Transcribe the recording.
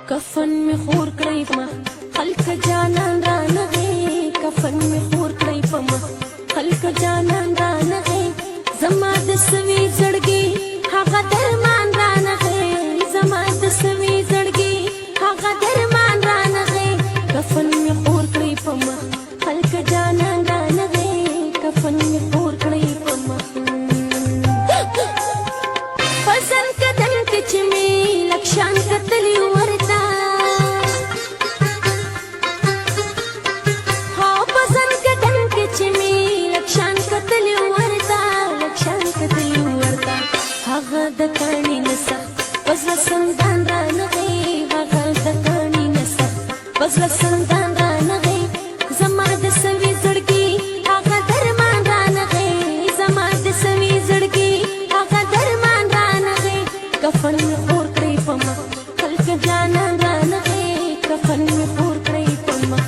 कफन में खौर कړی پما خلق جانان را نه कफन में खौर कړی پما خلق جانان را نه زما د سوي زړګي هغه درمان را نه زما د سوي زړګي هغه درمان را نه कफन में खौर कړی پما خلق جانان را نه कफन में खौर कړی پما فزن کدن کچ می لکشان کتلی ورتا ها فزن کدن کچ می لکشان کتلی ورتا لکشان کتلی ورتا هغه د کانی نسا وزل سندان را نغي هغه د کانی نسا وزل سندان را نغي زما د سوي زړګي هغه درمان را نغي زما د سوي زړګي هغه درمان را نغي कफन में खौर कړی پما خلق جانان را نه कफन में खौर कړی پما